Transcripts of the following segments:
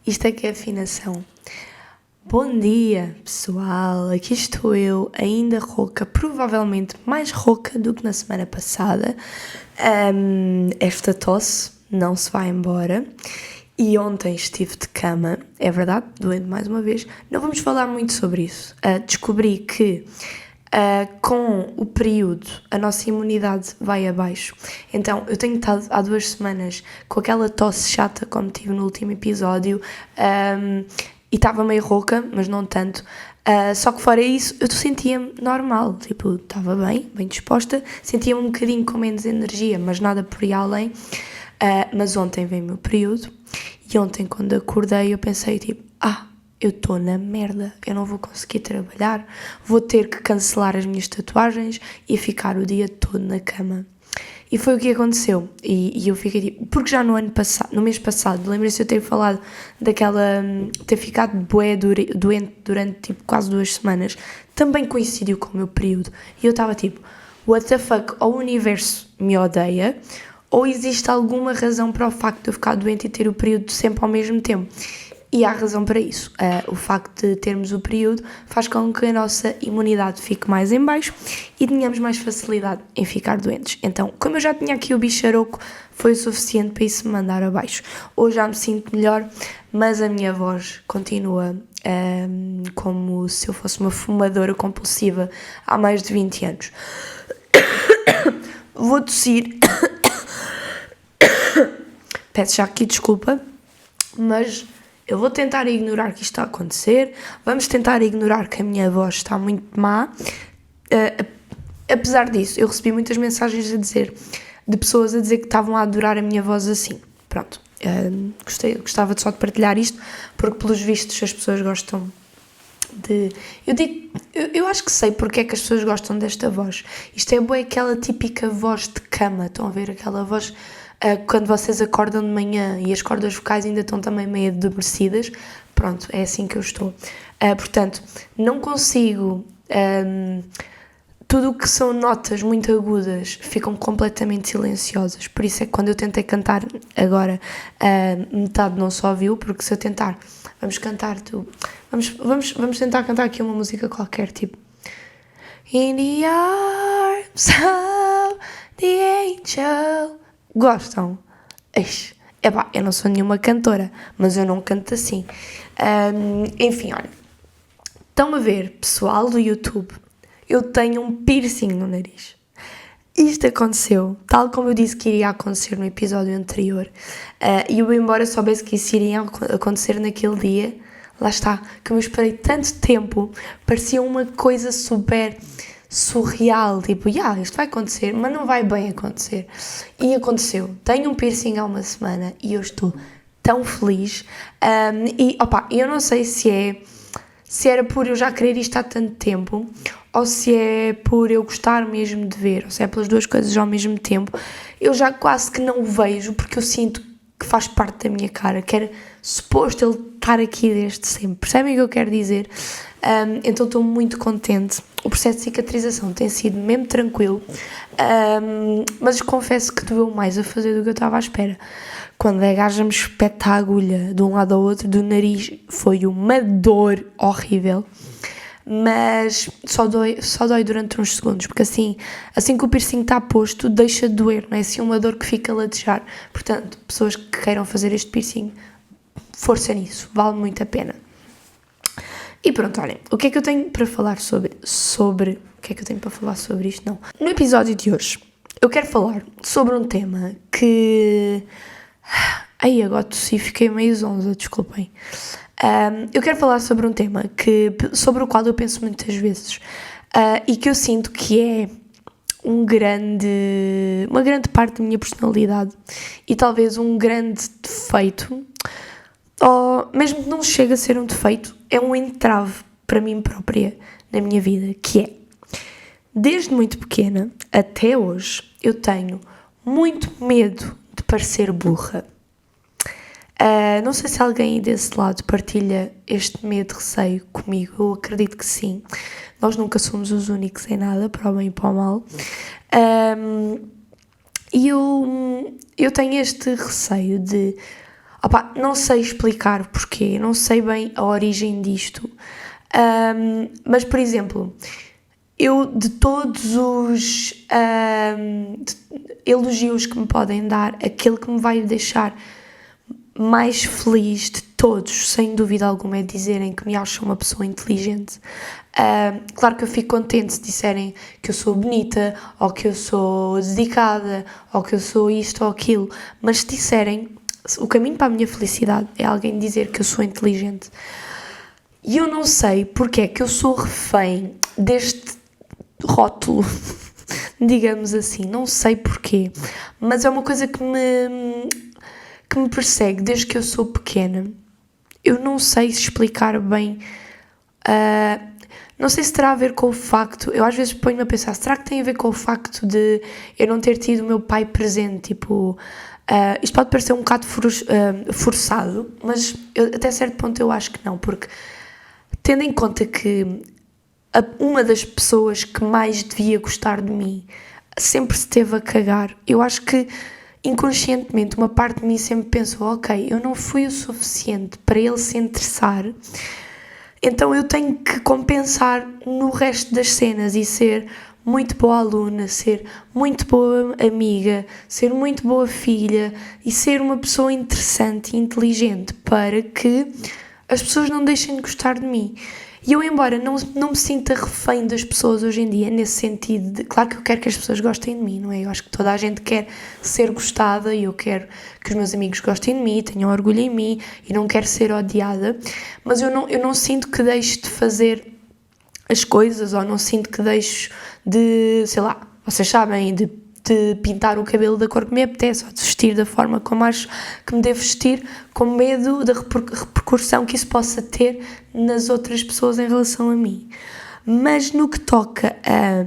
Isto é que é afinação. Bom dia, pessoal. Aqui estou eu, ainda rouca, provavelmente mais rouca do que na semana passada. Esta tosse não se vai embora. E ontem estive de cama, é verdade, doendo mais uma vez. Não vamos falar muito sobre isso. Descobri que com o período a nossa imunidade vai abaixo. Então eu tenho estado há 2 semanas com aquela tosse chata como tive no último episódio e estava meio rouca, mas não tanto. Só que fora isso eu sentia-me normal, tipo, estava bem disposta, sentia-me um bocadinho com menos energia, mas nada por ir além. Mas ontem veio o meu período e ontem quando acordei eu pensei tipo, eu estou na merda, eu não vou conseguir trabalhar, vou ter que cancelar as minhas tatuagens e ficar o dia todo na cama. E foi o que aconteceu, e eu fiquei tipo, porque já no mês passado, lembra-se eu ter falado ter ficado bué doente durante tipo quase 2 semanas, também coincidiu com o meu período, e eu estava tipo, what the fuck, ou o universo me odeia, ou existe alguma razão para o facto de eu ficar doente e ter o período sempre ao mesmo tempo. E há razão para isso. O facto de termos o período faz com que a nossa imunidade fique mais em baixo e tenhamos mais facilidade em ficar doentes. Então, como eu já tinha aqui o bicharoco, foi o suficiente para isso me mandar abaixo. Hoje já me sinto melhor, mas a minha voz continua como se eu fosse uma fumadora compulsiva há mais de 20 anos. Vou tossir. Peço já aqui desculpa, mas eu vou tentar ignorar que isto está a acontecer, vamos tentar ignorar que a minha voz está muito má. Apesar disso, eu recebi muitas mensagens de pessoas a dizer que estavam a adorar a minha voz assim. Pronto, gostava só de partilhar isto, porque pelos vistos as pessoas gostam de... Eu acho que sei porque é que as pessoas gostam desta voz. Isto é boa, aquela típica voz de cama, estão a ver? Aquela voz... quando vocês acordam de manhã e as cordas vocais ainda estão também meio adormecidas, pronto, é assim que eu estou. Portanto, não consigo... tudo o que são notas muito agudas ficam completamente silenciosas, por isso é que quando eu tentei cantar agora, metade não se ouviu, porque se eu tentar, vamos tentar cantar aqui uma música qualquer, tipo In the arms of the angel. Gostam? Epá, eu não sou nenhuma cantora, mas eu não canto assim. Enfim, olha, estão a ver, pessoal do YouTube, eu tenho um piercing no nariz. Isto aconteceu, tal como eu disse que iria acontecer no episódio anterior, e eu, embora soubesse que isso iria acontecer naquele dia, lá está, que eu esperei tanto tempo, parecia uma coisa super surreal, tipo, isto vai acontecer, mas não vai bem acontecer. E aconteceu. Tenho um piercing há uma semana e eu estou tão feliz. Eu não sei se era por eu já querer isto há tanto tempo, ou se é por eu gostar mesmo de ver, ou se é pelas duas coisas ao mesmo tempo. Eu já quase que não o vejo, porque eu sinto que faz parte da minha cara, que era suposto ele estar aqui desde sempre. Percebem o que eu quero dizer? Então estou muito contente. O processo de cicatrização tem sido mesmo tranquilo, mas confesso que doeu mais a fazer do que eu estava à espera. Quando a gaja me espeta a agulha de um lado ao outro do nariz, foi uma dor horrível, mas só dói durante uns segundos, porque assim que o piercing está posto, deixa de doer, não é assim uma dor que fica a latejar. Portanto, pessoas que queiram fazer este piercing, força nisso, vale muito a pena. E pronto, olhem, o que é que eu tenho para falar sobre o que é que eu tenho para falar sobre isto? Não. No episódio de hoje, eu quero falar sobre um tema que... agora tossi, fiquei meio zonza, desculpem. Eu quero falar sobre um tema sobre o qual eu penso muitas vezes e que eu sinto que é uma grande parte da minha personalidade e talvez um grande defeito, ou mesmo que não chegue a ser um defeito, é um entrave para mim própria na minha vida, que é, desde muito pequena até hoje, eu tenho muito medo de parecer burra. Não sei se alguém desse lado partilha este medo, receio comigo, eu acredito que sim. nós nunca somos os únicos em nada, para o bem e para o mal. E eu tenho este receio de... não sei explicar porquê, não sei bem a origem disto. Mas, por exemplo, eu de todos os elogios que me podem dar, aquele que me vai deixar mais feliz de todos, sem dúvida alguma, é dizerem que me acham uma pessoa inteligente. Claro que eu fico contente se disserem que eu sou bonita, ou que eu sou dedicada, ou que eu sou isto ou aquilo, mas se disserem, o caminho para a minha felicidade é alguém dizer que eu sou inteligente. E eu não sei porque é que eu sou refém deste rótulo, digamos assim, não sei porquê, mas é uma coisa que me persegue desde que eu sou pequena. Eu não sei explicar bem, não sei se terá a ver com o facto, eu às vezes ponho-me a pensar, será que tem a ver com o facto de eu não ter tido o meu pai presente, tipo, isto pode parecer um bocado forçado, mas até certo ponto eu acho que não, porque tendo em conta que uma das pessoas que mais devia gostar de mim sempre se teve a cagar, eu acho que inconscientemente uma parte de mim sempre pensou, ok, eu não fui o suficiente para ele se interessar, então eu tenho que compensar no resto das cenas e ser muito boa aluna, ser muito boa amiga, ser muito boa filha e ser uma pessoa interessante e inteligente para que as pessoas não deixem de gostar de mim. E eu, embora não me sinta refém das pessoas hoje em dia, nesse sentido de... Claro que eu quero que as pessoas gostem de mim, não é? Eu acho que toda a gente quer ser gostada e eu quero que os meus amigos gostem de mim, tenham orgulho em mim e não quero ser odiada. Mas eu não sinto que deixe de fazer as coisas ou não sinto que deixo de, sei lá, vocês sabem, de pintar o cabelo da cor que me apetece ou de vestir da forma como acho que me devo vestir, com medo da repercussão que isso possa ter nas outras pessoas em relação a mim. Mas no que toca a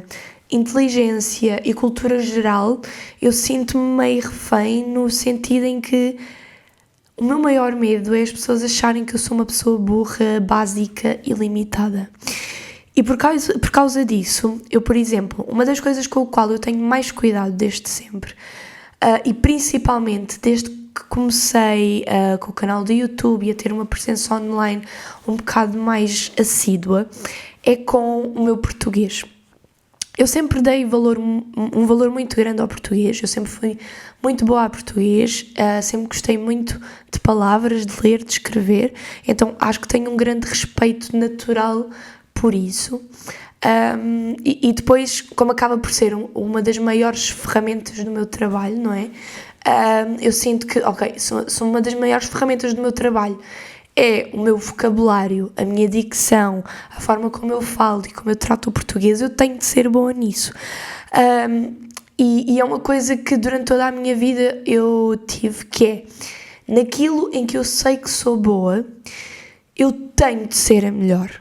inteligência e cultura geral, eu sinto-me meio refém no sentido em que o meu maior medo é as pessoas acharem que eu sou uma pessoa burra, básica e limitada. E por causa disso, eu, por exemplo, uma das coisas com a qual eu tenho mais cuidado desde sempre, e principalmente desde que comecei com o canal do YouTube e a ter uma presença online um bocado mais assídua, é com o meu português. Eu sempre dei um valor muito grande ao português, eu sempre fui muito boa a português, sempre gostei muito de palavras, de ler, de escrever, então acho que tenho um grande respeito natural por isso, e depois, como acaba por ser uma das maiores ferramentas do meu trabalho, não é? Eu sinto que, são uma das maiores ferramentas do meu trabalho é o meu vocabulário, a minha dicção, a forma como eu falo e como eu trato o português, eu tenho de ser boa nisso. E é uma coisa que durante toda a minha vida eu tive, que é, naquilo em que eu sei que sou boa, eu tenho de ser a melhor.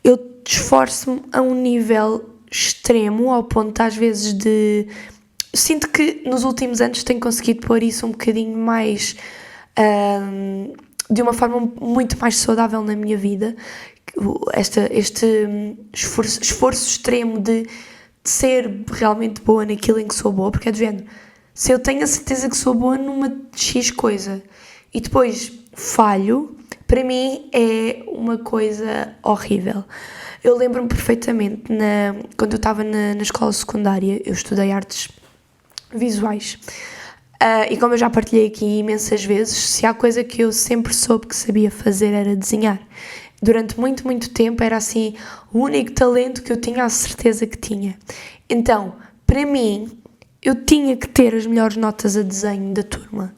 Eu esforço-me a um nível extremo, ao ponto às vezes de... Sinto que nos últimos anos tenho conseguido pôr isso um bocadinho mais... de uma forma muito mais saudável na minha vida. Este esforço extremo de ser realmente boa naquilo em que sou boa, porque é do género, se eu tenho a certeza que sou boa numa X coisa e depois falho, para mim é uma coisa horrível. Eu lembro-me perfeitamente, quando eu estava na escola secundária, eu estudei artes visuais. E como eu já partilhei aqui imensas vezes, se há coisa que eu sempre soube que sabia fazer era desenhar. Durante muito, muito tempo era assim o único talento que eu tinha a certeza que tinha. Então, para mim, eu tinha que ter as melhores notas a desenho da turma.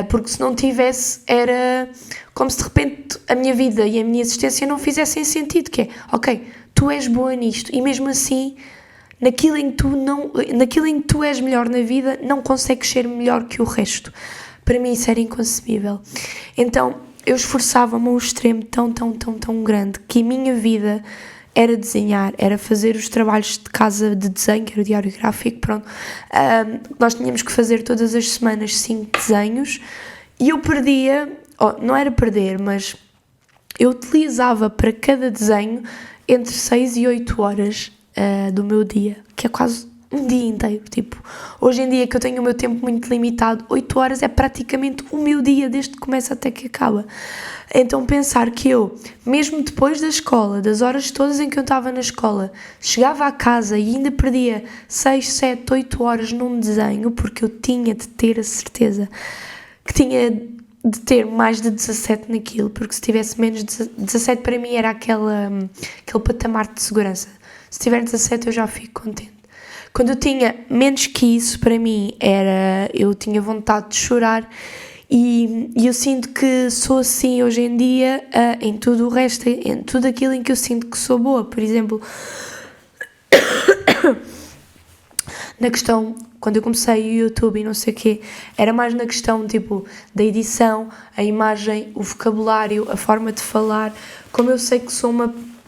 Porque se não tivesse, era como se de repente a minha vida e a minha existência não fizessem sentido, que é, ok, tu és boa nisto e mesmo assim, naquilo em que tu és melhor na vida, não consegues ser melhor que o resto. Para mim isso era inconcebível. Então eu esforçava-me a um extremo tão grande que a minha vida era desenhar, era fazer os trabalhos de casa de desenho, que era o diário gráfico, pronto. Nós tínhamos que fazer todas as semanas 5 desenhos e eu perdia, não era perder, mas eu utilizava para cada desenho, entre 6 e 8 horas do meu dia, que é quase um dia inteiro. Tipo, hoje em dia que eu tenho o meu tempo muito limitado, 8 horas é praticamente o meu dia, desde que começa até que acaba. Então pensar que eu, mesmo depois da escola, das horas todas em que eu estava na escola, chegava à casa e ainda perdia 6, 7, 8 horas num desenho, porque eu tinha de ter a certeza que tinha de ter mais de 17 naquilo, porque se tivesse menos de 17 para mim era aquele patamar de segurança. Se tiver 17 eu já fico contente. Quando eu tinha menos que isso, para mim, eu tinha vontade de chorar e eu sinto que sou assim hoje em dia em tudo o resto, em tudo aquilo em que eu sinto que sou boa. Por exemplo, na questão, quando eu comecei o YouTube e não sei o quê, era mais na questão, tipo, da edição, a imagem, o vocabulário, a forma de falar. Como eu sei que sou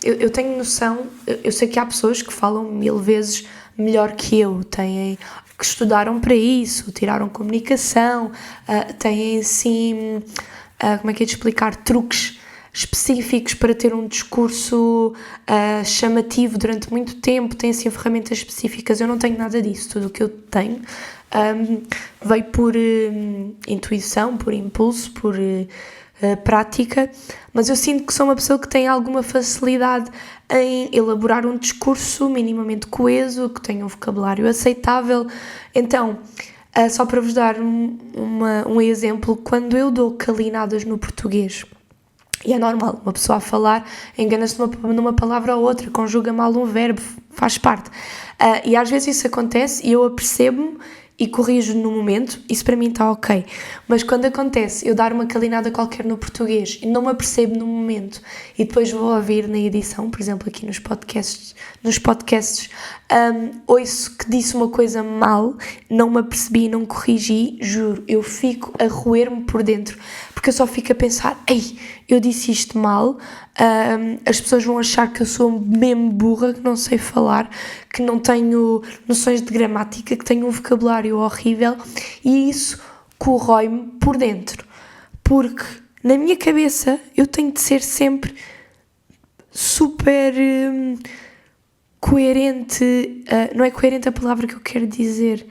eu tenho noção, eu sei que há pessoas que falam 1000 vezes melhor que eu, que estudaram para isso, tiraram comunicação, têm sim, como é que é de explicar, truques específicos para ter um discurso chamativo durante muito tempo, têm assim ferramentas específicas. Eu não tenho nada disso, tudo o que eu tenho veio por intuição, por impulso, por prática, mas eu sinto que sou uma pessoa que tem alguma facilidade em elaborar um discurso minimamente coeso, que tenha um vocabulário aceitável. Então, só para vos dar um exemplo, quando eu dou calinadas no português, e é normal, uma pessoa a falar engana-se numa palavra ou outra, conjuga mal um verbo, faz parte. E às vezes isso acontece e eu apercebo-me e corrijo no momento, isso para mim está ok. Mas quando acontece eu dar uma calinada qualquer no português e não me apercebo no momento e depois vou ouvir na edição, por exemplo aqui nos podcasts ouço que disse uma coisa mal, não me apercebi, não corrigi, juro, eu fico a roer-me por dentro, porque eu só fico a pensar, ei, eu disse isto mal, as pessoas vão achar que eu sou mesmo burra, que não sei falar, que não tenho noções de gramática, que tenho um vocabulário horrível, e isso corrói-me por dentro, porque na minha cabeça eu tenho de ser sempre super coerente, não é coerente a palavra que eu quero dizer,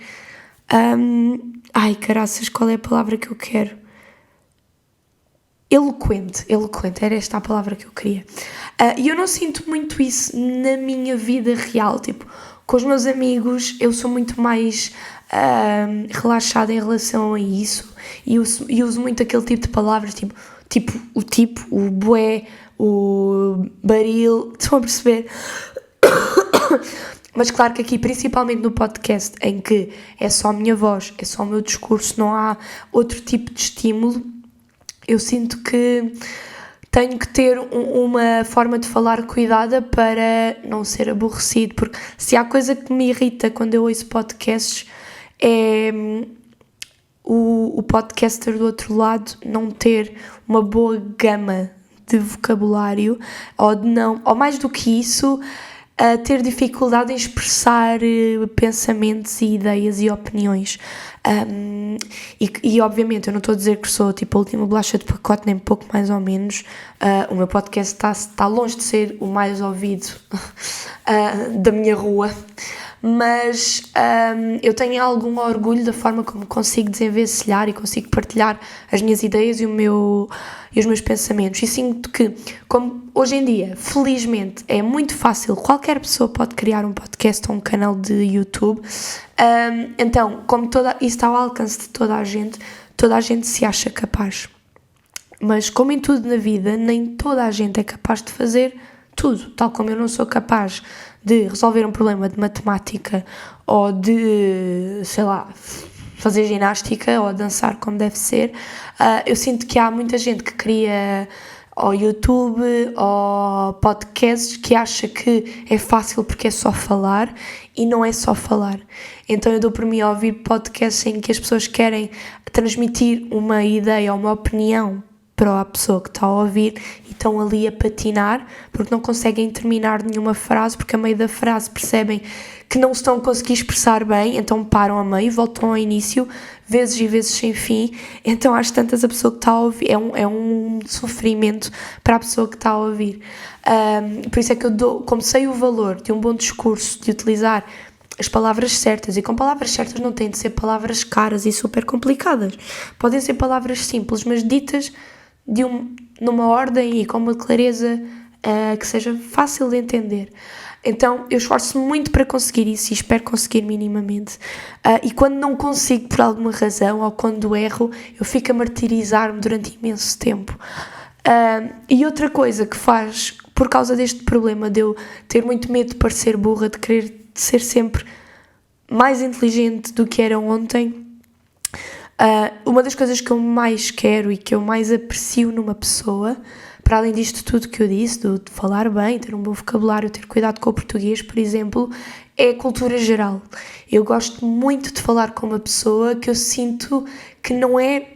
ai caraças, qual é a palavra que eu quero? Eloquente, era esta a palavra que eu queria. E eu não sinto muito isso na minha vida real, tipo, com os meus amigos eu sou muito mais relaxada em relação a isso e uso muito aquele tipo de palavras, tipo, o bué, o baril, estão a perceber? Mas claro que aqui, principalmente no podcast, em que é só a minha voz, é só o meu discurso, não há outro tipo de estímulo, eu sinto que tenho que ter uma forma de falar cuidada para não ser aborrecido, porque se há coisa que me irrita quando eu ouço podcasts é o podcaster do outro lado não ter uma boa gama de vocabulário ou mais do que isso, ter dificuldade em expressar pensamentos e ideias e opiniões. E obviamente eu não estou a dizer que sou tipo a última bolacha de pacote, nem pouco mais ou menos. O meu podcast está longe de ser o mais ouvido da minha rua, mas eu tenho algum orgulho da forma como consigo desenvencilhar e consigo partilhar as minhas ideias e os meus pensamentos, e sinto que, como hoje em dia, felizmente, é muito fácil, qualquer pessoa pode criar um podcast ou um canal de YouTube, então, como isso está ao alcance de toda a gente se acha capaz, mas como em tudo na vida, nem toda a gente é capaz de fazer tudo, tal como eu não sou capaz de resolver um problema de matemática ou de, sei lá, fazer ginástica ou dançar como deve ser. Eu sinto que há muita gente que cria ou YouTube ou podcasts que acha que é fácil porque é só falar, e não é só falar. Então eu dou por mim a ouvir podcasts em que as pessoas querem transmitir uma ideia ou uma opinião para a pessoa que está a ouvir e estão ali a patinar porque não conseguem terminar nenhuma frase, porque a meio da frase percebem que não se estão a conseguir expressar bem, então param a meio, voltam ao início, vezes e vezes sem fim. Então às tantas a pessoa que está a ouvir é um sofrimento para a pessoa que está a ouvir. Por isso é que eu como sei o valor de um bom discurso, de utilizar as palavras certas, e com palavras certas não têm de ser palavras caras e super complicadas, podem ser palavras simples, mas ditas numa ordem e com uma clareza que seja fácil de entender. Então eu esforço-me muito para conseguir isso e espero conseguir minimamente, e quando não consigo por alguma razão ou quando erro, eu fico a martirizar-me durante imenso tempo. E outra coisa que faz, por causa deste problema de eu ter muito medo de parecer burra, de querer ser sempre mais inteligente do que era ontem, uma das coisas que eu mais quero e que eu mais aprecio numa pessoa, para além disto tudo que eu disse, de falar bem, ter um bom vocabulário, ter cuidado com o português, por exemplo, é a cultura geral. Eu gosto muito de falar com uma pessoa que eu sinto que não é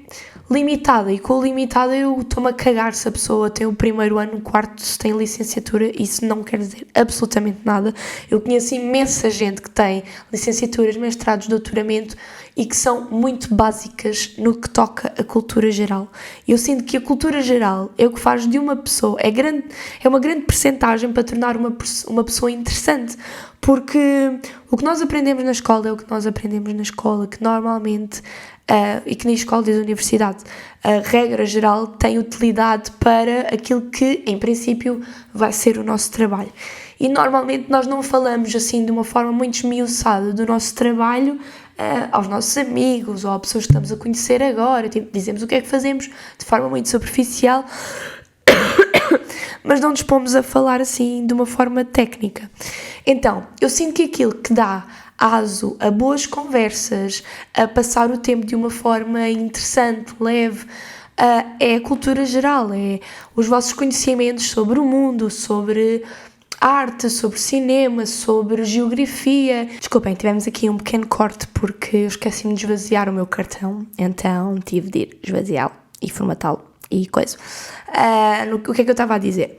limitada, e com o limitado eu estou-me a cagar se a pessoa tem o primeiro ano, o quarto, se tem licenciatura. Isso não quer dizer absolutamente nada. Eu conheço imensa gente que tem licenciaturas, mestrados, doutoramento e que são muito básicas no que toca a cultura geral. Eu sinto que a cultura geral é o que faz de uma pessoa, é uma grande percentagem para tornar uma pessoa interessante, porque o que nós aprendemos na escola é o que nós aprendemos na escola, que normalmente e que na escola e na universidade, a regra geral tem utilidade para aquilo que, em princípio, vai ser o nosso trabalho. E normalmente nós não falamos assim de uma forma muito esmiuçada do nosso trabalho aos nossos amigos ou a pessoas que estamos a conhecer agora. Tipo, dizemos o que é que fazemos de forma muito superficial, mas não nos pomos a falar assim de uma forma técnica. Então, eu sinto que aquilo que dá aso a boas conversas, a passar o tempo de uma forma interessante, leve, é a cultura geral, é os vossos conhecimentos sobre o mundo, sobre arte, sobre cinema, sobre geografia. Desculpem, tivemos aqui um pequeno corte porque eu esqueci-me de esvaziar o meu cartão, então tive de ir esvaziá-lo e formatá-lo e coisa. O que é que eu estava a dizer?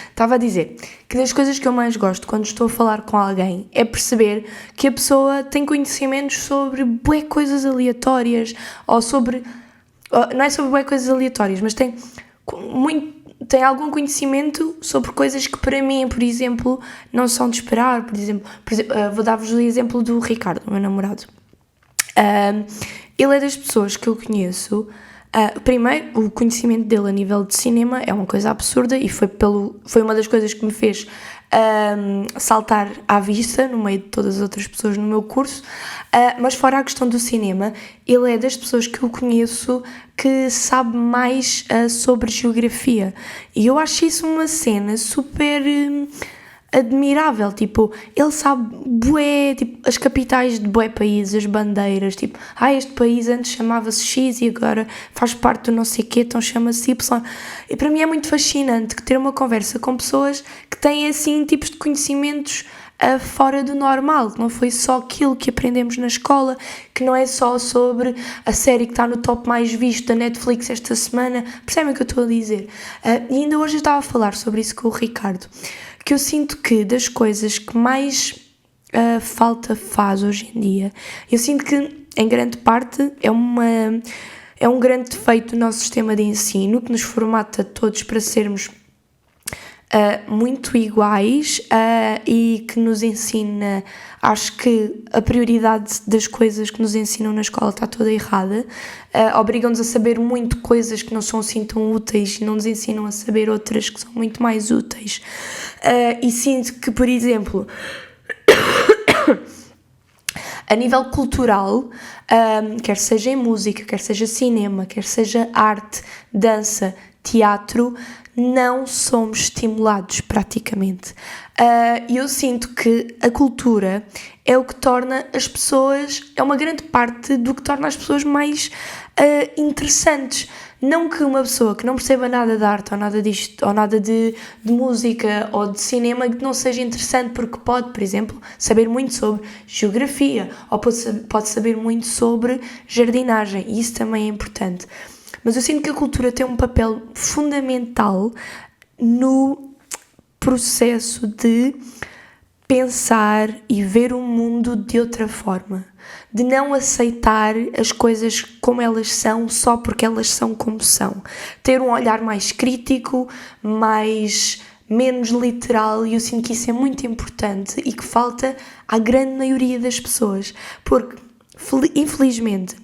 Estava a dizer que das coisas que eu mais gosto quando estou a falar com alguém é perceber que a pessoa tem conhecimentos sobre bué coisas aleatórias, ou sobre... não é sobre bué coisas aleatórias, mas tem algum conhecimento sobre coisas que para mim, por exemplo, não são de esperar. Por exemplo, vou dar-vos o exemplo do Ricardo, o meu namorado. Ele é das pessoas que eu conheço. Primeiro, o conhecimento dele a nível de cinema é uma coisa absurda e foi uma das coisas que me fez saltar à vista no meio de todas as outras pessoas no meu curso. Mas fora a questão do cinema, ele é das pessoas que eu conheço que sabe mais sobre geografia, e eu acho isso uma cena super admirável. Tipo, ele sabe bué, tipo, as capitais de bué países, as bandeiras, tipo, este país antes chamava-se X e agora faz parte do não sei quê, então chama-se Y. E para mim é muito fascinante ter uma conversa com pessoas que têm assim tipos de conhecimentos fora do normal, que não foi só aquilo que aprendemos na escola, que não é só sobre a série que está no top mais visto da Netflix esta semana. Percebem o que eu estou a dizer? E ainda hoje eu estava a falar sobre isso com o Ricardo, que eu sinto que das coisas que mais falta faz hoje em dia, eu sinto que em grande parte é um grande defeito do nosso sistema de ensino, que nos formata todos para sermos muito iguais, e que nos ensina, acho que a prioridade das coisas que nos ensinam na escola está toda errada. Obrigam-nos a saber muito coisas que não são assim tão úteis e não nos ensinam a saber outras que são muito mais úteis. E sinto que, por exemplo, a nível cultural, quer seja em música, quer seja cinema, quer seja arte, dança, teatro, não somos estimulados praticamente. E eu sinto que a cultura é o que torna as pessoas, é uma grande parte do que torna as pessoas mais interessantes. Não que uma pessoa que não perceba nada de arte ou nada disto, ou nada de música ou de cinema, que não seja interessante, porque pode, por exemplo, saber muito sobre geografia ou pode saber muito sobre jardinagem, e isso também é importante. mas eu sinto que a cultura tem um papel fundamental no processo de pensar e ver o mundo de outra forma, de não aceitar as coisas como elas são só porque elas são como são, ter um olhar mais crítico, menos literal, e eu sinto que isso é muito importante e que falta à grande maioria das pessoas, porque infelizmente,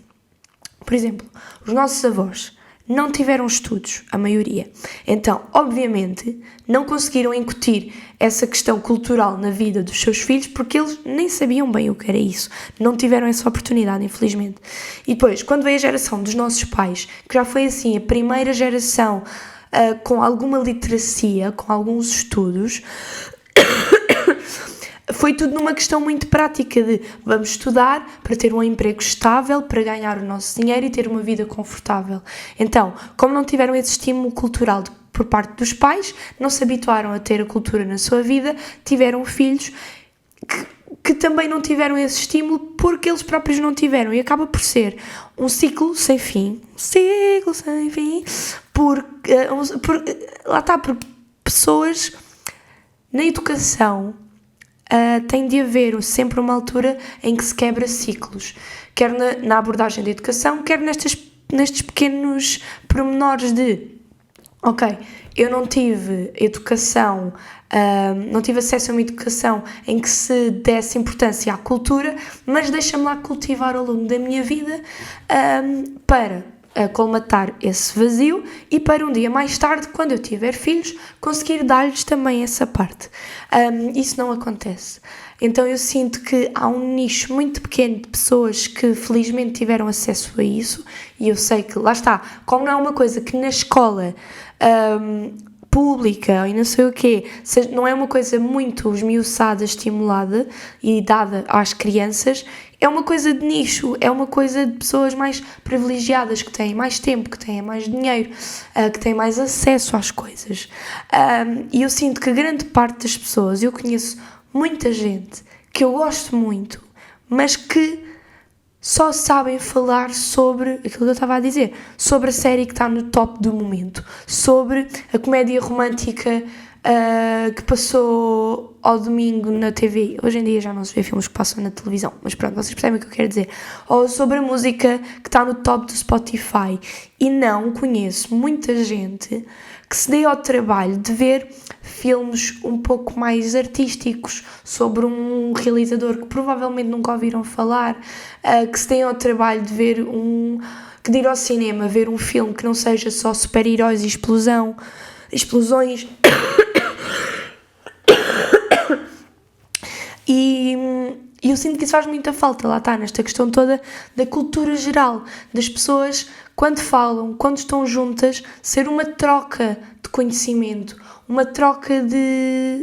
por exemplo, os nossos avós não tiveram estudos, a maioria. Então, obviamente, não conseguiram incutir essa questão cultural na vida dos seus filhos porque eles nem sabiam bem o que era isso. Não tiveram essa oportunidade, infelizmente. E depois, quando veio a geração dos nossos pais, que já foi assim, a primeira geração com alguma literacia, com alguns estudos, foi tudo numa questão muito prática de vamos estudar para ter um emprego estável, para ganhar o nosso dinheiro e ter uma vida confortável. Então, como não tiveram esse estímulo cultural por parte dos pais, não se habituaram a ter a cultura na sua vida, tiveram filhos que também não tiveram esse estímulo porque eles próprios não tiveram, e acaba por ser um ciclo sem fim, porque pessoas na educação tem de haver sempre uma altura em que se quebra ciclos, quer na abordagem da educação, quer nestes pequenos pormenores de ok, eu não tive educação, não tive acesso a uma educação em que se desse importância à cultura, mas deixa-me lá cultivar ao longo da minha vida para colmatar esse vazio e para um dia mais tarde, quando eu tiver filhos, conseguir dar-lhes também essa parte. Isso não acontece. Então eu sinto que há um nicho muito pequeno de pessoas que felizmente tiveram acesso a isso, e eu sei que, lá está, como não é uma coisa que na escola pública e não sei o quê, não é uma coisa muito esmiuçada, estimulada e dada às crianças, é uma coisa de nicho, é uma coisa de pessoas mais privilegiadas, que têm mais tempo, que têm mais dinheiro, que têm mais acesso às coisas. E eu sinto que grande parte das pessoas, eu conheço muita gente que eu gosto muito, mas que só sabem falar sobre aquilo que eu estava a dizer, sobre a série que está no top do momento, sobre a comédia romântica que passou ao domingo na TV. Hoje em dia já não se vê filmes que passam na televisão, mas pronto, vocês percebem o que eu quero dizer. Ou sobre a música que está no top do Spotify. E não conheço muita gente que se dê ao trabalho de ver filmes um pouco mais artísticos, sobre um realizador que provavelmente nunca ouviram falar, que se dê ao trabalho de ver que de ir ao cinema ver um filme que não seja só super-heróis e explosões. E eu sinto que isso faz muita falta, lá está, nesta questão toda da cultura geral, das pessoas, quando falam, quando estão juntas, ser uma troca de conhecimento, uma troca de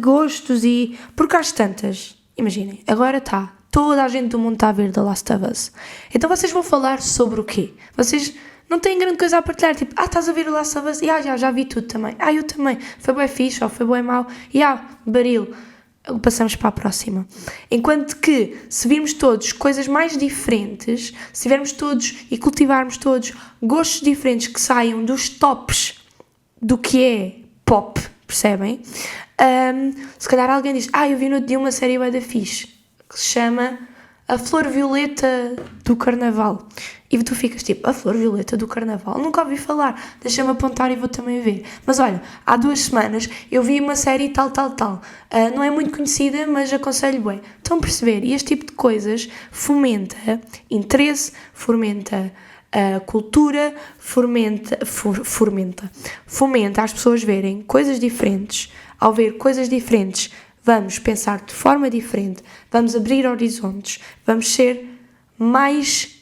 gostos, e porque às tantas, imaginem, agora está, toda a gente do mundo está a ver The Last of Us, então vocês vão falar sobre o quê? Vocês não têm grande coisa a partilhar, tipo, estás a ver o Last of Us? Já vi tudo também. Eu também. Foi bué fixe, ou foi bué mau. Baril. Passamos para a próxima. Enquanto que, se virmos todos coisas mais diferentes, se tivermos todos e cultivarmos todos gostos diferentes que saiam dos tops do que é pop, percebem? Se calhar alguém diz, eu vi no outro dia uma série bué da fixe, que se chama A Flor Violeta do Carnaval. E tu ficas tipo, A Flor Violeta do Carnaval? Nunca ouvi falar, deixa-me apontar e vou também ver. Mas olha, há 2 semanas eu vi uma série tal. Não é muito conhecida, mas aconselho bem. Estão a perceber? E este tipo de coisas fomenta interesse, fomenta cultura, fomenta as pessoas verem coisas diferentes. Ao ver coisas diferentes, vamos pensar de forma diferente, vamos abrir horizontes, vamos ser mais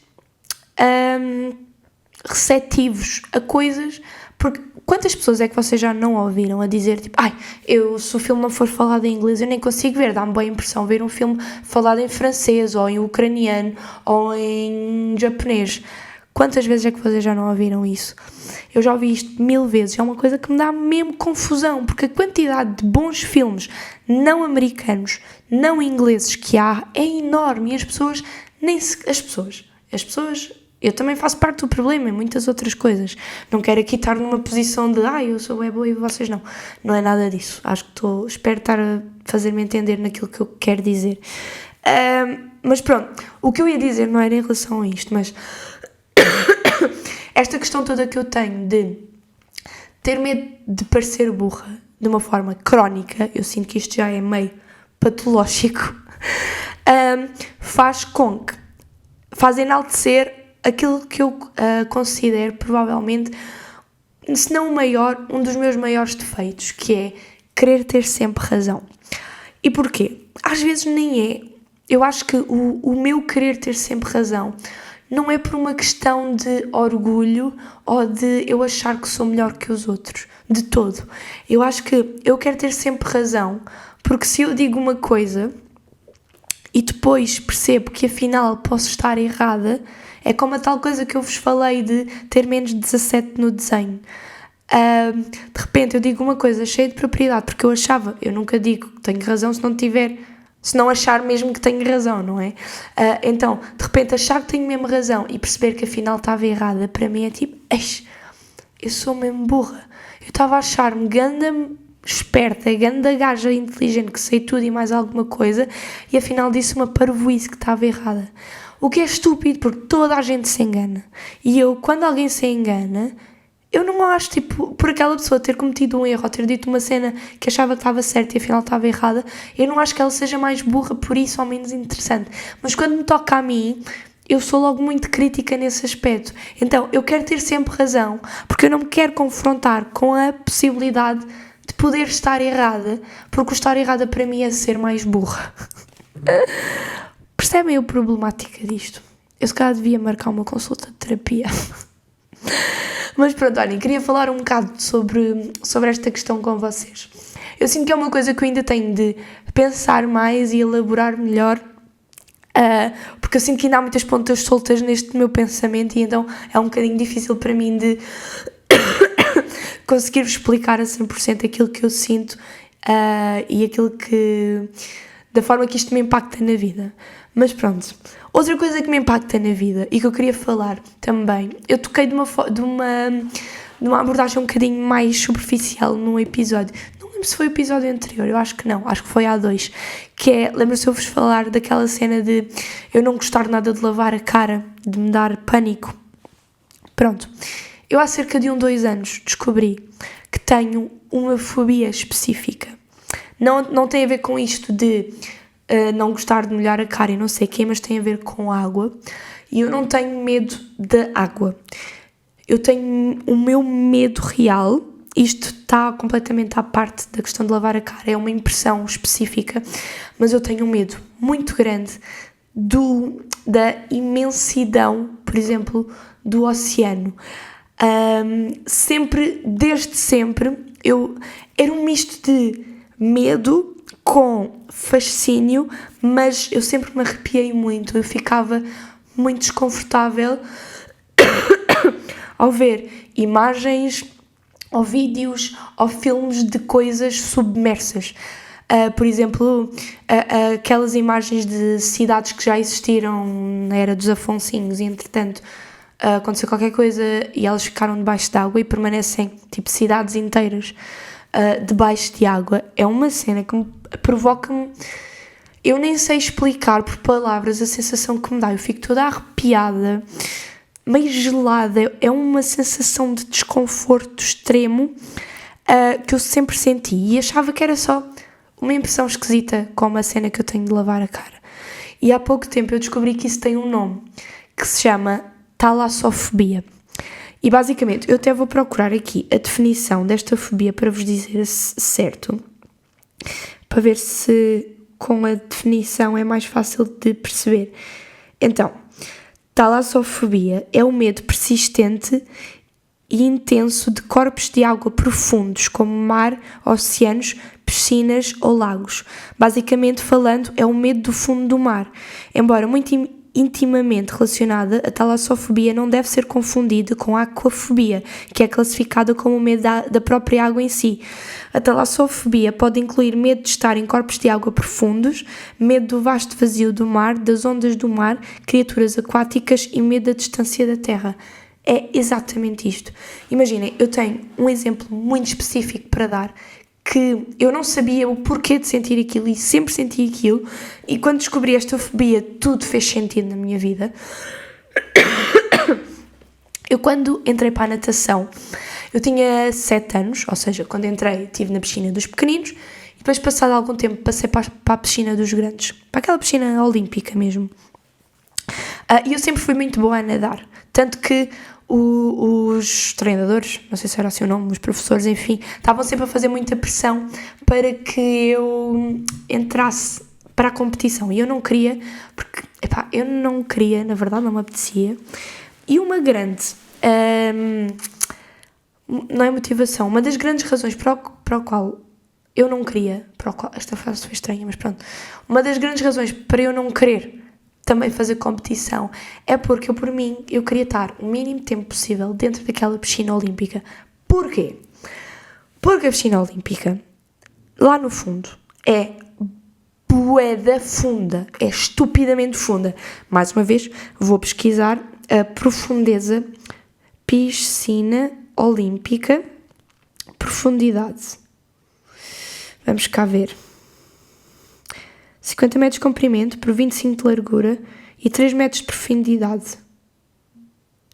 receptivos a coisas, porque quantas pessoas é que vocês já não ouviram a dizer tipo, se o filme não for falado em inglês eu nem consigo ver, dá-me boa impressão ver um filme falado em francês, ou em ucraniano, ou em japonês. Quantas vezes é que vocês já não ouviram isso? Eu já ouvi isto 1000 vezes, é uma coisa que me dá mesmo confusão, porque a quantidade de bons filmes não americanos, não ingleses que há é enorme, e as pessoas Eu também faço parte do problema em muitas outras coisas. Não quero aqui estar numa posição de eu sou bem boa e vocês não. Não é nada disso. Acho que espero estar a fazer-me entender naquilo que eu quero dizer. Mas pronto, o que eu ia dizer não era em relação a isto, mas esta questão toda que eu tenho de ter medo de parecer burra de uma forma crónica, eu sinto que isto já é meio patológico, faz enaltecer aquilo que eu considero provavelmente, se não o maior, um dos meus maiores defeitos, que é querer ter sempre razão. E porquê? Às vezes nem é. Eu acho que o meu querer ter sempre razão não é por uma questão de orgulho ou de eu achar que sou melhor que os outros, de todo. Eu acho que eu quero ter sempre razão, porque se eu digo uma coisa e depois percebo que afinal posso estar errada, é como a tal coisa que eu vos falei de ter menos de 17 no desenho. De repente eu digo uma coisa cheia de propriedade, porque eu nunca digo que tenho razão se não achar mesmo que tenho razão, não é? Então, de repente achar que tenho mesmo razão e perceber que afinal estava errada, para mim é tipo, eu sou mesmo burra. Eu estava a achar-me ganda esperta, ganda gaja inteligente, que sei tudo e mais alguma coisa, e afinal disse uma parvoíce que estava errada. O que é estúpido, porque toda a gente se engana. E eu, quando alguém se engana, eu não acho, por aquela pessoa ter cometido um erro ou ter dito uma cena que achava que estava certa e afinal estava errada, eu não acho que ela seja mais burra por isso ou menos interessante. Mas quando me toca a mim, eu sou logo muito crítica nesse aspecto. Então, eu quero ter sempre razão, porque eu não me quero confrontar com a possibilidade de poder estar errada, porque o estar errada para mim é ser mais burra. Percebem a problemática disto? Eu se calhar devia marcar uma consulta de terapia. Mas pronto, olhem, queria falar um bocado sobre esta questão com vocês. Eu sinto que é uma coisa que eu ainda tenho de pensar mais e elaborar melhor, porque eu sinto que ainda há muitas pontas soltas neste meu pensamento e então é um bocadinho difícil para mim de conseguir-vos explicar a 100% aquilo que eu sinto e aquilo da forma que isto me impacta na vida. Mas pronto, outra coisa que me impacta na vida e que eu queria falar também, eu toquei de uma abordagem um bocadinho mais superficial num episódio, não lembro se foi o episódio anterior, eu acho que não, acho que foi há 2, que é, lembro-se eu vos falar daquela cena de eu não gostar nada de lavar a cara, de me dar pânico. Pronto, eu há cerca de 2 anos descobri que tenho uma fobia específica. Não tem a ver com isto de não gostar de molhar a cara e não sei o quê, mas tem a ver com água. E eu não tenho medo da água. Eu tenho o meu medo real, isto está completamente à parte da questão de lavar a cara, é uma impressão específica, mas eu tenho um medo muito grande da imensidão, por exemplo, do oceano. Desde sempre, era um misto de medo com fascínio, mas eu sempre me arrepiei muito, eu ficava muito desconfortável ao ver imagens, ou vídeos, ou filmes de coisas submersas. Por exemplo, aquelas imagens de cidades que já existiram na era dos Afonsinhos e entretanto aconteceu qualquer coisa e elas ficaram debaixo de água e permanecem tipo cidades inteiras debaixo de água. É uma cena que provoca-me, eu nem sei explicar por palavras a sensação que me dá, eu fico toda arrepiada, meio gelada, é uma sensação de desconforto extremo que eu sempre senti e achava que era só uma impressão esquisita como a cena que eu tenho de lavar a cara. E há pouco tempo eu descobri que isso tem um nome que se chama talassofobia. E basicamente, eu até vou procurar aqui a definição desta fobia para vos dizer certo, para ver se com a definição é mais fácil de perceber. Então, talassofobia é o medo persistente e intenso de corpos de água profundos, como mar, oceanos, piscinas ou lagos. Basicamente falando, é o medo do fundo do mar. Embora muito intimamente relacionada, a talassofobia não deve ser confundida com a aquafobia, que é classificada como medo da própria água em si. A talassofobia pode incluir medo de estar em corpos de água profundos, medo do vasto vazio do mar, das ondas do mar, criaturas aquáticas e medo da distância da terra. É exatamente isto. Imaginem, eu tenho um exemplo muito específico para dar, que eu não sabia o porquê de sentir aquilo e sempre senti aquilo, e quando descobri esta fobia tudo fez sentido na minha vida. Eu quando entrei para a natação, eu tinha 7 anos, ou seja, quando entrei estive na piscina dos pequeninos, e depois passado algum tempo passei para a piscina dos grandes, para aquela piscina olímpica mesmo. E eu sempre fui muito boa a nadar, tanto que os treinadores, não sei se era assim o nome, os professores, enfim, estavam sempre a fazer muita pressão para que eu entrasse para a competição, e eu não queria, porque, eu não queria, na verdade não me apetecia, e uma grande, não é motivação, uma das grandes razões para o qual eu não queria, esta frase foi estranha, mas pronto, uma das grandes razões para eu não querer também fazer competição é porque por mim, eu queria estar o mínimo tempo possível dentro daquela piscina olímpica. Porquê? Porque a piscina olímpica, lá no fundo, é bué funda, é estupidamente funda. Mais uma vez, vou pesquisar a profundeza, piscina olímpica, profundidade. Vamos cá ver. 50 metros de comprimento por 25 de largura e 3 metros de profundidade.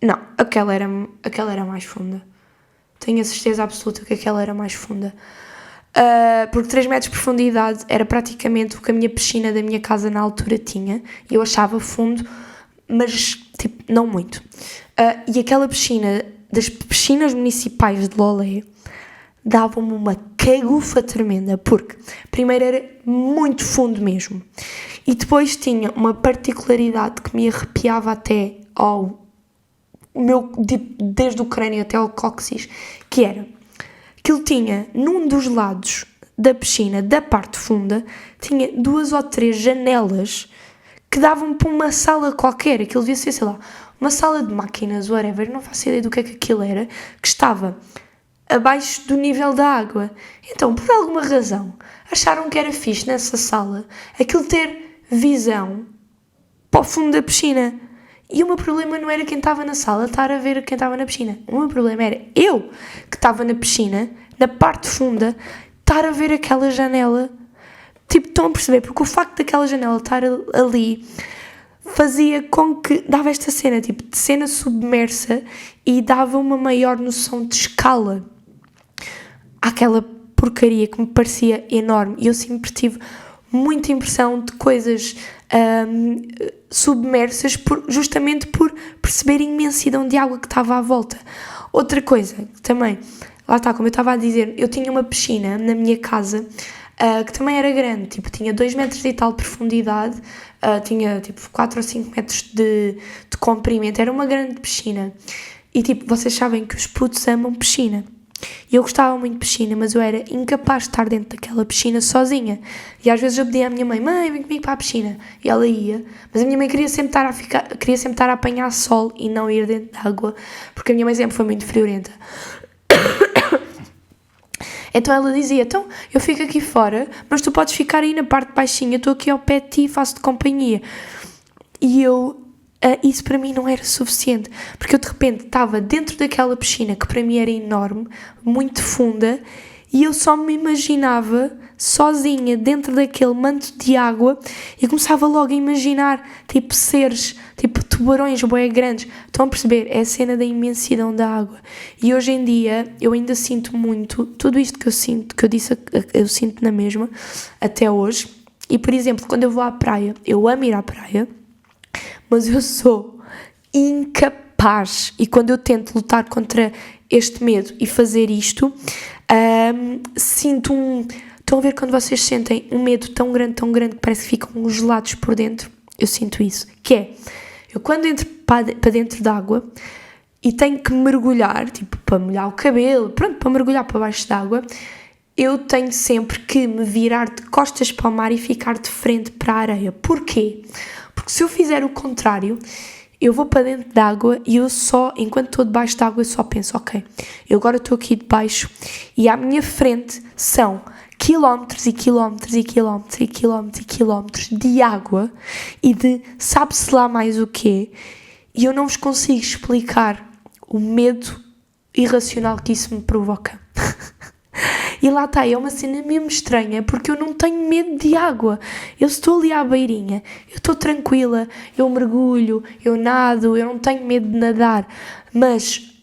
Não, aquela era mais funda. Tenho a certeza absoluta que aquela era mais funda. Porque 3 metros de profundidade era praticamente o que a minha piscina da minha casa na altura tinha. E eu achava fundo, mas não muito. E aquela piscina, das piscinas municipais de Lolé, dava-me uma cagufa tremenda, porque primeiro era muito fundo mesmo, e depois tinha uma particularidade que me arrepiava até ao meu, desde o crânio até ao cóccix, que era, que ele tinha, num dos lados da piscina, da parte funda, tinha 2 ou 3 janelas que davam para uma sala qualquer, aquilo devia ser, sei lá, uma sala de máquinas, whatever, não faço ideia do que é que aquilo era, que estava abaixo do nível da água. Então, por alguma razão, acharam que era fixe nessa sala aquilo ter visão para o fundo da piscina. E o meu problema não era quem estava na sala estar a ver quem estava na piscina. O meu problema era eu, que estava na piscina, na parte funda, estar a ver aquela janela. Estão a perceber? Porque o facto daquela janela estar ali fazia com que dava esta cena, de cena submersa, e dava uma maior noção de escala àquela porcaria que me parecia enorme. E eu sempre tive muita impressão de coisas submersas justamente por perceber a imensidão de água que estava à volta. Outra coisa também, lá está, como eu estava a dizer, eu tinha uma piscina na minha casa que também era grande, tinha 2 metros e tal de profundidade, tinha 4 ou 5 metros de comprimento, era uma grande piscina. E vocês sabem que os putos amam piscina. E eu gostava muito de piscina, mas eu era incapaz de estar dentro daquela piscina sozinha. E às vezes eu pedia à minha mãe, vem comigo para a piscina. E ela ia. Mas a minha mãe queria sempre estar a apanhar sol e não ir dentro de água, porque a minha mãe sempre foi muito friorenta. Então ela dizia, eu fico aqui fora, mas tu podes ficar aí na parte baixinha, estou aqui ao pé de ti e faço-te companhia. E isso para mim não era suficiente, porque eu de repente estava dentro daquela piscina que para mim era enorme, muito funda, e eu só me imaginava sozinha dentro daquele manto de água e começava logo a imaginar seres, tubarões bué grandes. Estão a perceber? É a cena da imensidão da água. E hoje em dia eu ainda sinto muito tudo isto que eu sinto, que eu sinto na mesma até hoje. E por exemplo, quando eu vou à praia, eu amo ir à praia, mas eu sou incapaz, e quando eu tento lutar contra este medo e fazer isto, sinto estão a ver quando vocês sentem um medo tão grande que parece que ficam gelados por dentro? Eu sinto isso, que é, eu quando entro para dentro d'água e tenho que mergulhar, para molhar o cabelo, para mergulhar para baixo d'água, eu tenho sempre que me virar de costas para o mar e ficar de frente para a areia. Porquê? Porque se eu fizer o contrário, eu vou para dentro d'água e eu só, enquanto estou debaixo d'água, eu só penso, ok, eu agora estou aqui debaixo e à minha frente são quilómetros e quilómetros e quilómetros e quilómetros e quilómetros de água e de sabe-se lá mais o quê, e eu não vos consigo explicar o medo irracional que isso me provoca. E lá está, é uma cena mesmo estranha, porque eu não tenho medo de água. Eu estou ali à beirinha, eu estou tranquila, eu mergulho, eu nado, eu não tenho medo de nadar, mas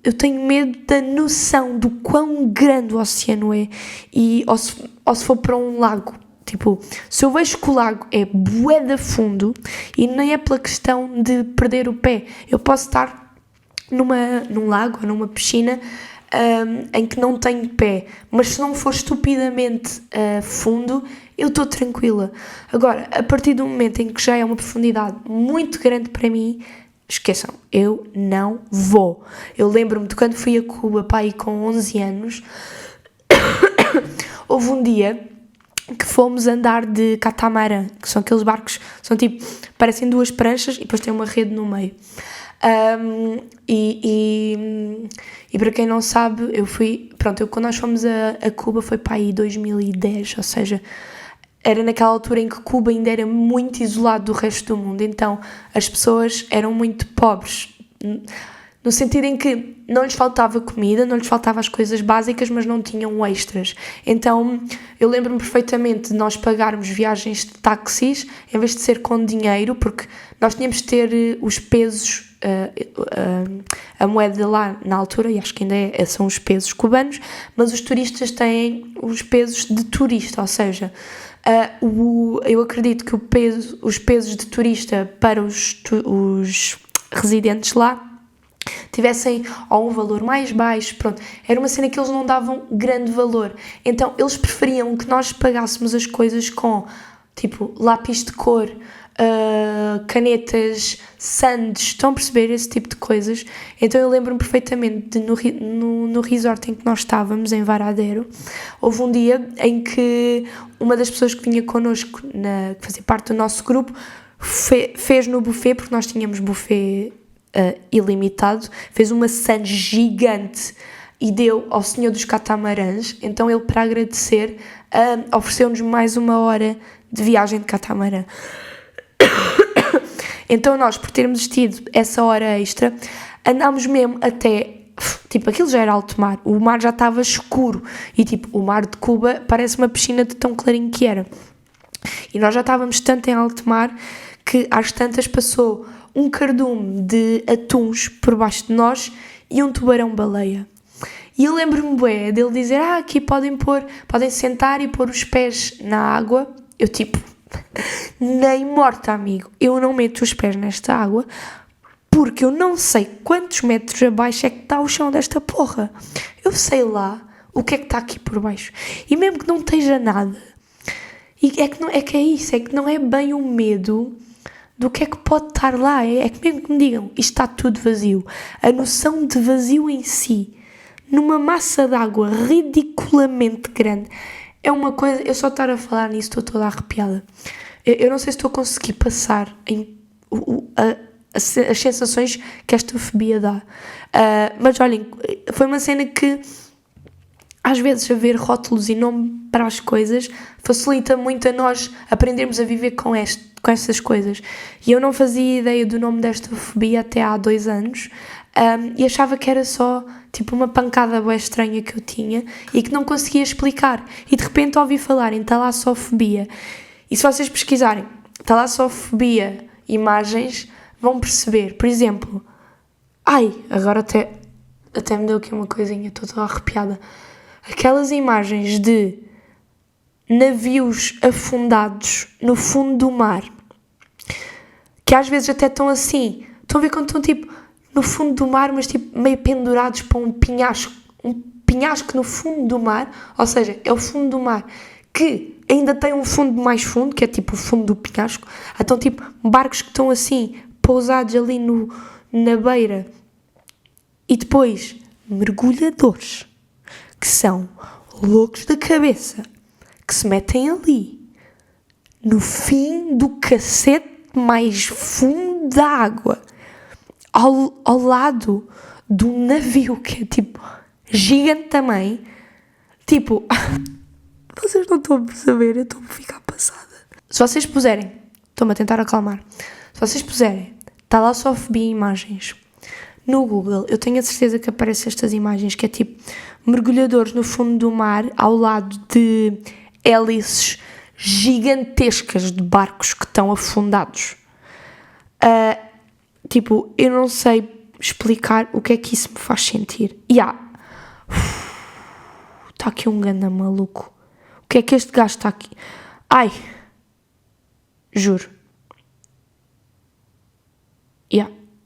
eu tenho medo da noção do quão grande o oceano é, ou se for para um lago. Tipo, se eu vejo que o lago é bué de fundo, e nem é pela questão de perder o pé, eu posso estar num lago ou numa piscina em que não tenho pé, mas se não for estupidamente fundo, eu estou tranquila. Agora, a partir do momento em que já é uma profundidade muito grande para mim, esqueçam, eu não vou. Eu lembro-me de quando fui a Cuba, pá, aí com 11 anos, houve um dia que fomos andar de catamarã, que são aqueles barcos, são tipo, parecem duas pranchas e depois tem uma rede no meio. E para quem não sabe, quando nós fomos a Cuba foi para aí 2010, ou seja, era naquela altura em que Cuba ainda era muito isolado do resto do mundo, então as pessoas eram muito pobres, no sentido em que não lhes faltava comida, não lhes faltavam as coisas básicas, mas não tinham extras. Então eu lembro-me perfeitamente de nós pagarmos viagens de táxis em vez de ser com dinheiro, porque nós tínhamos de ter os pesos, a moeda lá na altura, e acho que ainda são os pesos cubanos, mas os turistas têm os pesos de turista, ou seja, eu acredito que os pesos de turista para os residentes lá tivessem ou um valor mais baixo, pronto, era uma cena que eles não davam grande valor, então eles preferiam que nós pagássemos as coisas com, tipo, lápis de cor, canetas, sandes, estão a perceber esse tipo de coisas. Então eu lembro-me perfeitamente de no resort em que nós estávamos, em Varadero, houve um dia em que uma das pessoas que vinha connosco, que fazia parte do nosso grupo, fez no buffet, porque nós tínhamos buffet ilimitado, fez uma sandes gigante e deu ao senhor dos catamarãs. Então ele, para agradecer, ofereceu-nos mais uma hora de viagem de catamarã. Então nós, por termos tido essa hora extra, andámos mesmo até, tipo, aquilo já era alto mar, o mar já estava escuro e tipo, o mar de Cuba parece uma piscina de tão clarinho que era, e nós já estávamos tanto em alto mar que às tantas passou um cardume de atuns por baixo de nós e um tubarão-baleia. E eu lembro-me bem dele dizer, aqui podem sentar e pôr os pés na água. Eu tipo, nem morta, amigo, eu não meto os pés nesta água, porque eu não sei quantos metros abaixo é que está o chão desta porra. Eu sei lá o que é que está aqui por baixo. E mesmo que não esteja nada, e é que não é bem o medo do que é que pode estar lá, é que mesmo que me digam, isto está tudo vazio, a noção de vazio em si, numa massa de água ridiculamente grande, é uma coisa, eu só estar a falar nisso estou toda arrepiada. Eu não sei se estou a conseguir passar as sensações que esta fobia dá, mas olhem, foi uma cena que às vezes haver rótulos e nome para as coisas facilita muito a nós aprendermos a viver com essas coisas. E eu não fazia ideia do nome desta fobia até há 2 anos, e achava que era só tipo uma pancada bué estranha que eu tinha e que não conseguia explicar. E de repente ouvi falar em talassofobia. E se vocês pesquisarem talassofobia imagens, vão perceber. Por exemplo, agora até me deu aqui uma coisinha, estou toda arrepiada. Aquelas imagens de navios afundados no fundo do mar, que às vezes até estão assim, estão a ver quando estão tipo no fundo do mar, mas tipo meio pendurados para um penhasco no fundo do mar, ou seja, é o fundo do mar que ainda tem um fundo mais fundo, que é tipo o fundo do penhasco. Então tipo barcos que estão assim pousados ali na beira, e depois mergulhadores que são loucos da cabeça, que se metem ali no fim do cacete mais fundo da água, ao lado de um navio que é tipo gigante também, tipo, vocês não estão a perceber, eu estou a ficar passada. Se vocês puserem, estou-me a tentar acalmar, se vocês puserem Talassofobia imagens no Google, eu tenho a certeza que aparecem estas imagens, que é tipo mergulhadores no fundo do mar ao lado de hélices gigantescas de barcos que estão afundados. Tipo, eu não sei explicar o que é que isso me faz sentir. Está aqui um ganda maluco. O que é que este gajo está aqui? Ai, juro.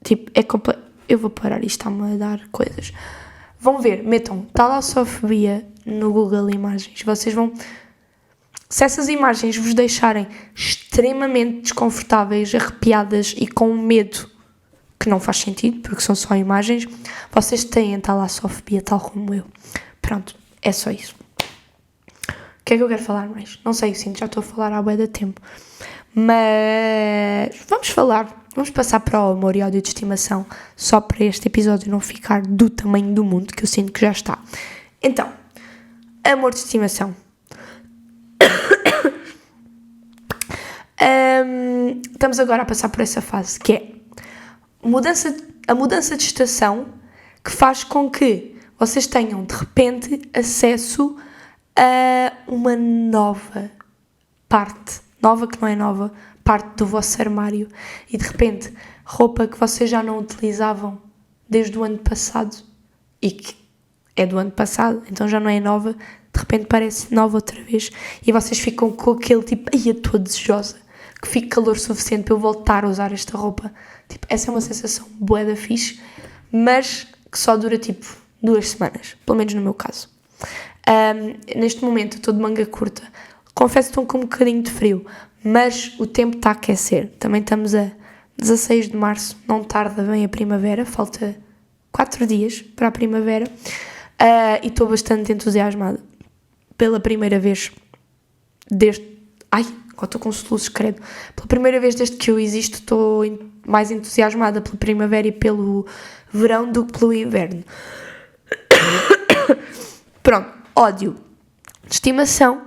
Tipo, é completo. Eu vou parar, isto está-me a dar coisas. Vão ver, metam Talassofobia no Google Imagens. Vocês vão... Se essas imagens vos deixarem extremamente desconfortáveis, arrepiadas e com medo, que não faz sentido, porque são só imagens, vocês têm Talassofobia tal como eu. Pronto, é só isso. O que é que eu quero falar mais? Não sei, sinto, já estou a falar há bué de tempo. Mas vamos passar para o amor e ódio de estimação, só para este episódio não ficar do tamanho do mundo, que eu sinto que já está. Então, amor de estimação. Estamos agora a passar por essa fase, que é a mudança de estação, que faz com que vocês tenham, de repente, acesso a uma nova parte, nova que não é nova, parte do vosso armário, e de repente roupa que vocês já não utilizavam desde o ano passado e que é do ano passado, então já não é nova, de repente parece nova outra vez, e vocês ficam com aquele tipo, ai, eu estou desejosa que fique calor suficiente para eu voltar a usar esta roupa. Tipo, essa é uma sensação bué da fixe, mas que só dura tipo 2 semanas, pelo menos no meu caso. Neste momento eu estou de manga curta, confesso que estou com um bocadinho de frio, mas o tempo está a aquecer. Também estamos a 16 de março, não tarda bem a primavera, falta 4 dias para a primavera, e estou bastante entusiasmada. Pela primeira vez desde... Ai, agora estou com soluços, credo. Pela primeira vez desde que eu existo, estou mais entusiasmada pela primavera e pelo verão do que pelo inverno. Pronto, ódio de estimação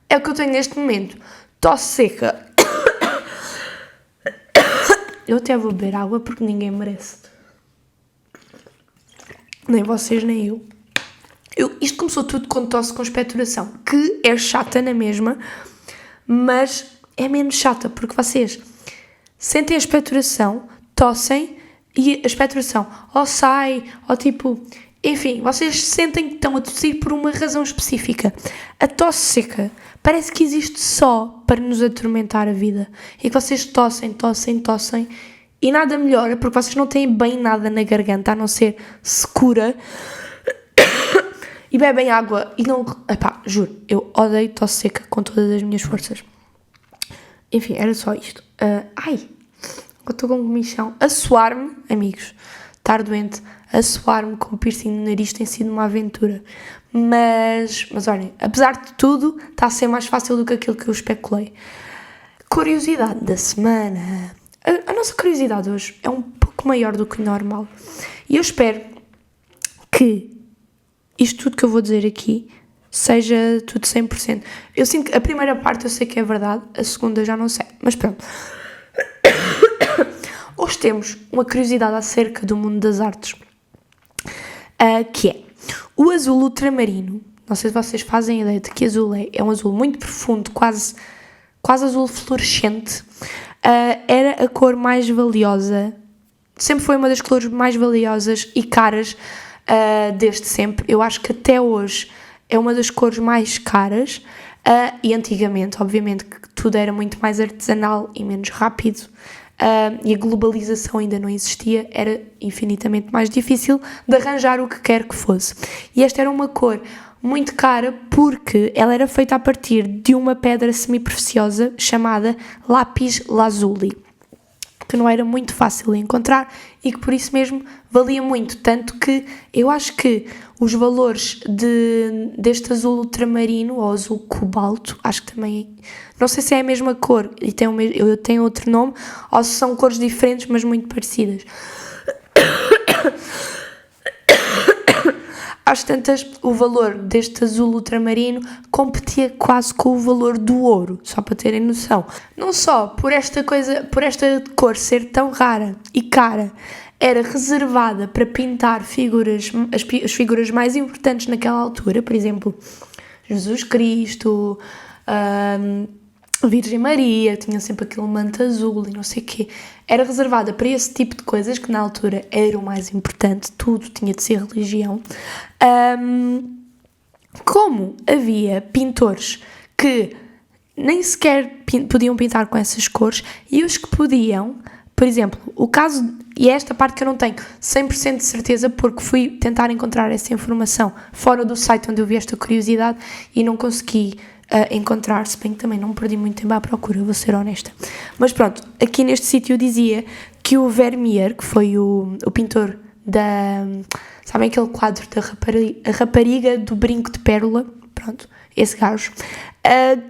é o que eu tenho neste momento. Tosse seca. Eu até vou beber água porque ninguém merece. Nem vocês, nem eu. Isto começou tudo com tosse com expectoração, que é chata na mesma, mas é menos chata, porque vocês sentem a expectoração, tossem, e a expectoração ou sai, ou tipo... Enfim, vocês sentem que estão a tossir por uma razão específica. A tosse seca parece que existe só para nos atormentar a vida. E que vocês tossem e nada melhora, porque vocês não têm bem nada na garganta, a não ser secura. E bebem água e não... Epá, juro, eu odeio tosse seca com todas as minhas forças. Enfim, era só isto. Ai, eu estou com um comichão. A suar-me, amigos, estar doente, a suar-me com piercing no nariz tem sido uma aventura. Mas olhem, apesar de tudo, está a ser mais fácil do que aquilo que eu especulei. Curiosidade da semana. A nossa curiosidade hoje é um pouco maior do que o normal. E eu espero que isto tudo que eu vou dizer aqui seja tudo 100%. Eu sinto que a primeira parte eu sei que é verdade, a segunda já não sei. Mas pronto. Hoje temos uma curiosidade acerca do mundo das artes, que é o azul ultramarino. Não sei se vocês fazem ideia de que azul é. É um azul muito profundo, quase azul fluorescente. Era a cor mais valiosa, sempre foi uma das cores mais valiosas e caras desde sempre. Eu acho que até hoje é uma das cores mais caras, e antigamente, obviamente, que tudo era muito mais artesanal e menos rápido, e a globalização ainda não existia, era infinitamente mais difícil de arranjar o que quer que fosse. E esta era uma cor muito cara porque ela era feita a partir de uma pedra semi-preciosa chamada lápis lazuli. que não era muito fácil de encontrar e que por isso mesmo valia muito, tanto que eu acho que os valores deste azul ultramarino ou azul cobalto, acho que também, não sei se é a mesma cor e tem outro nome, ou se são cores diferentes mas muito parecidas. Às tantas, o valor deste azul ultramarino competia quase com o valor do ouro, só para terem noção. Não só por esta cor ser tão rara e cara, era reservada para pintar as figuras mais importantes naquela altura, por exemplo, Jesus Cristo, Virgem Maria, tinha sempre aquele manto azul e não sei o quê. Era reservada para esse tipo de coisas que na altura era o mais importante, tudo tinha de ser religião. Como havia pintores que nem sequer podiam pintar com essas cores e os que podiam, por exemplo, o caso, e é esta parte que eu não tenho 100% de certeza porque fui tentar encontrar essa informação fora do site onde eu vi esta curiosidade e não consegui encontrar, se bem que também não perdi muito tempo à procura, vou ser honesta. Mas pronto, aqui neste sítio dizia que o Vermeer, que foi o pintor sabem aquele quadro da rapariga do brinco de pérola? Pronto, esse gajo,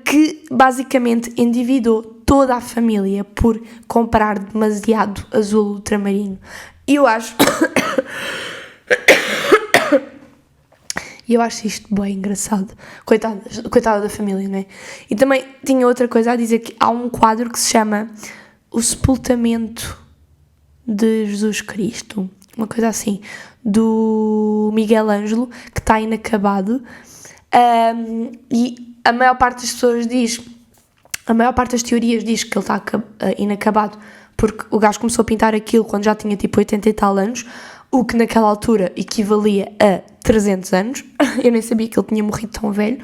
que basicamente endividou toda a família por comprar demasiado azul ultramarino. E eu acho... E eu acho isto bem engraçado. Coitada da família, não é? E também tinha outra coisa a dizer, que há um quadro que se chama O Sepultamento de Jesus Cristo, uma coisa assim, do Miguel Ângelo, que está inacabado. E a maior parte das pessoas a maior parte das teorias diz que ele está inacabado porque o gajo começou a pintar aquilo quando já tinha tipo 80 e tal anos, o que naquela altura equivalia a 300 anos. Eu nem sabia que ele tinha morrido tão velho.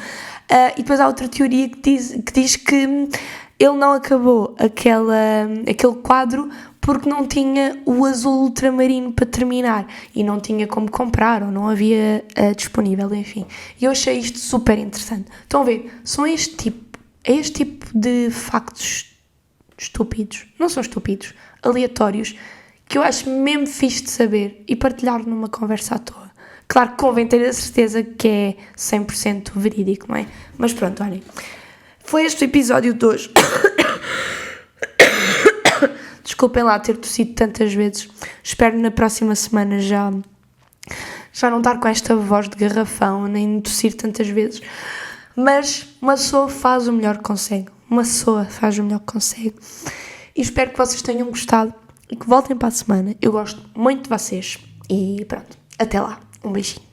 E depois há outra teoria que diz que ele não acabou aquele quadro porque não tinha o azul ultramarino para terminar e não tinha como comprar ou não havia disponível, enfim. E eu achei isto super interessante. Estão a ver? É este tipo de factos estúpidos, não são estúpidos, aleatórios, que eu acho mesmo fixe de saber e partilhar numa conversa à toa. Claro que convém ter a certeza que é 100% verídico, não é? Mas pronto, olhem. Foi este o episódio de hoje. Desculpem lá ter tossido tantas vezes. Espero na próxima semana já não estar com esta voz de garrafão, nem tossir tantas vezes. Mas uma pessoa faz o melhor que consegue. E espero que vocês tenham gostado e que voltem para a semana. Eu gosto muito de vocês. E pronto, até lá. Um beijinho.